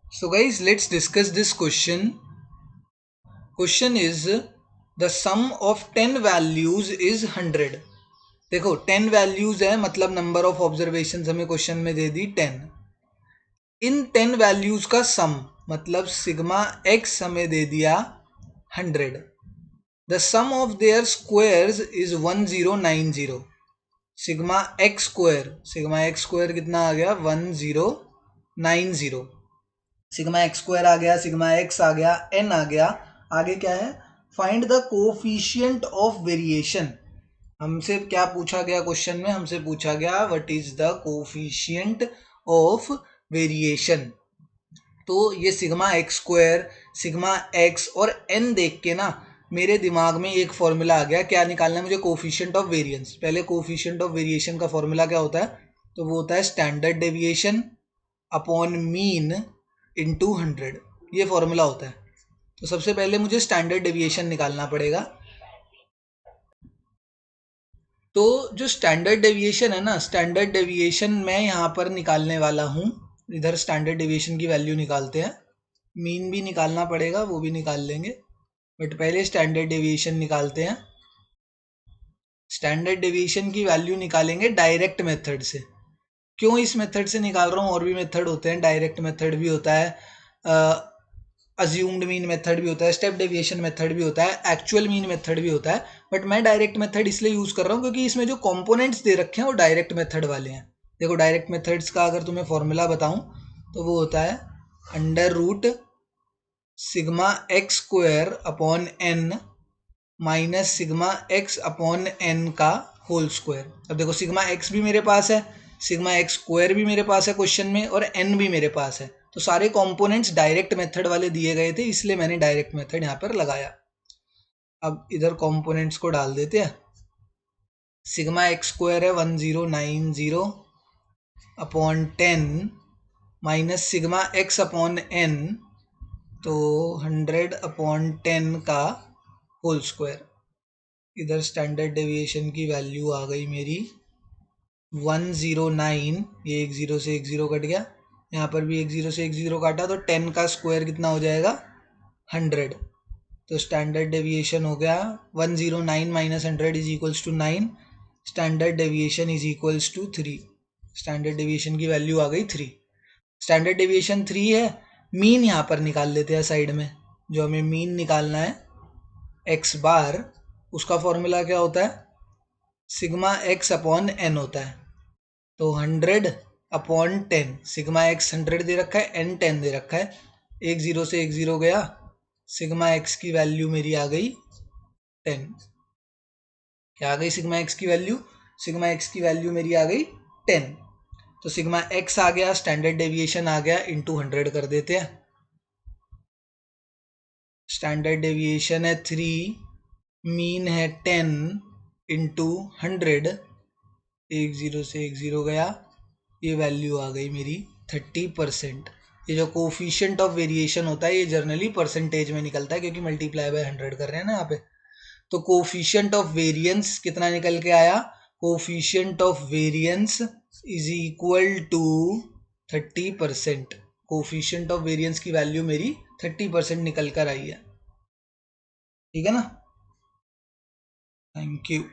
So guys, let's discuss this question. Question is the sum of 10 values is 100. देखो 10 values है मतलब number of observation हमें question में दे दी 10. इन 10 values का सम मतलब सिग्मा एक्स हमें दे दिया 100. The sum of their squares is 1090. Sigma x square कितना आ गया 1090. सिग्मा एक्स स्क्वायर आ गया, सिग्मा एक्स आ गया, एन आ गया. आगे क्या है? Find the coefficient of variation. हमसे क्या पूछा गया क्वेश्चन में? हमसे पूछा गया what is the coefficient of variation. तो ये sigma x square, sigma x और एन देख के ना मेरे दिमाग में एक फॉर्मूला आ गया. क्या निकालना है मुझे? Coefficient of variance. पहले कोफिशिएंट ऑफ वेरिएशन का फॉर्मूला क्या होता है? तो वो होता है standard deviation upon mean into 100. ये फॉर्मूला होता है. तो सबसे पहले मुझे स्टैंडर्ड डेविएशन निकालना पड़ेगा. तो जो स्टैंडर्ड डेविएशन है ना, स्टैंडर्ड डेविएशन मैं यहाँ पर निकालने वाला हूँ. इधर स्टैंडर्ड डेविएशन की वैल्यू निकालते हैं. मीन भी निकालना पड़ेगा, वो भी निकाल लेंगे, बट पहले स्टैंडर्ड डेविएशन निकालते हैं. स्टैंडर्ड डेविएशन की वैल्यू निकालेंगे डायरेक्ट मेथड से. क्यों इस मेथड से निकाल रहा हूँ? और भी मेथड होते हैं, डायरेक्ट मेथड भी होता है, अज्यूम्ड मीन मेथड भी होता है, स्टेप डेविएशन मेथड भी होता है, एक्चुअल मीन मेथड भी होता है. बट मैं डायरेक्ट मेथड इसलिए यूज कर रहा हूँ क्योंकि इसमें जो कंपोनेंट्स दे रखे हैं वो डायरेक्ट मेथड वाले हैं. देखो डायरेक्ट मेथड्स का अगर तुम्हें फॉर्मूला बताऊं तो वो होता है under root sigma x square upon n minus sigma x upon n का होल स्क्वायर. अब देखो सिग्मा एक्स भी मेरे पास है, सिग्मा एक्स स्क्वायर भी मेरे पास है क्वेश्चन में, और एन भी मेरे पास है. तो सारे कंपोनेंट्स डायरेक्ट मेथड वाले दिए गए थे, इसलिए मैंने डायरेक्ट मेथड यहाँ पर लगाया. अब इधर कंपोनेंट्स को डाल देते हैं. सिग्मा एक्स स्क्वायर है 1090 upon 10 minus sigma x upon n, तो 100 अपॉन 10 का होल स्क्वायर. इधर स्टैंडर्ड डेविएशन की वैल्यू आ गई मेरी 109. ये एक जीरो से एक जीरो कट गया, यहाँ पर भी एक जीरो से एक जीरो काटा, तो 10 का स्क्वायर कितना हो जाएगा? 100. तो स्टैंडर्ड डेविएशन हो गया 109 minus 100 is equals to 9. Standard deviation is equals to 3. Standard deviation की वैल्यू आ गई 3. स्टैंडर्ड डेविएशन 3 है. मीन यहाँ पर निकाल लेते हैं साइड में. जो हमें मीन निकालना है एक्स बार, उसका फॉर्मूला क्या होता है? सिग्मा एक्स अपॉन एन होता है. तो 100 अपॉन 10. सिग्मा एक्स 100 दे रखा है, एन 10 दे रखा है. एक जीरो से एक जीरो गया, सिग्मा एक्स की वैल्यू मेरी आ गई 10. क्या आ गई सिग्मा एक्स की वैल्यू? सिग्मा एक्स की वैल्यू मेरी आ गई 10. तो सिग्मा एक्स आ गया, स्टैंडर्ड डेविएशन आ गया, इंटू 100 कर देते हैं. स्टैंडर्ड डेविएशन है 3, मीन है 10 इंटू 100. एक जीरो से एक जीरो गया, ये वैल्यू आ गई मेरी 30%. ये जो कोफिशिएंट ऑफ वेरिएशन होता है ये जनरली परसेंटेज में निकलता है क्योंकि मल्टीप्लाई बाय 100 कर रहे हैं ना यहाँ पे. तो कोफिशिएंट ऑफ वेरिएंस कितना निकल के आया? Coefficient of variance is equal to 30%. Coefficient of variance की वैल्यू मेरी 30% निकल कर आई है. ठीक है ना? Thank you.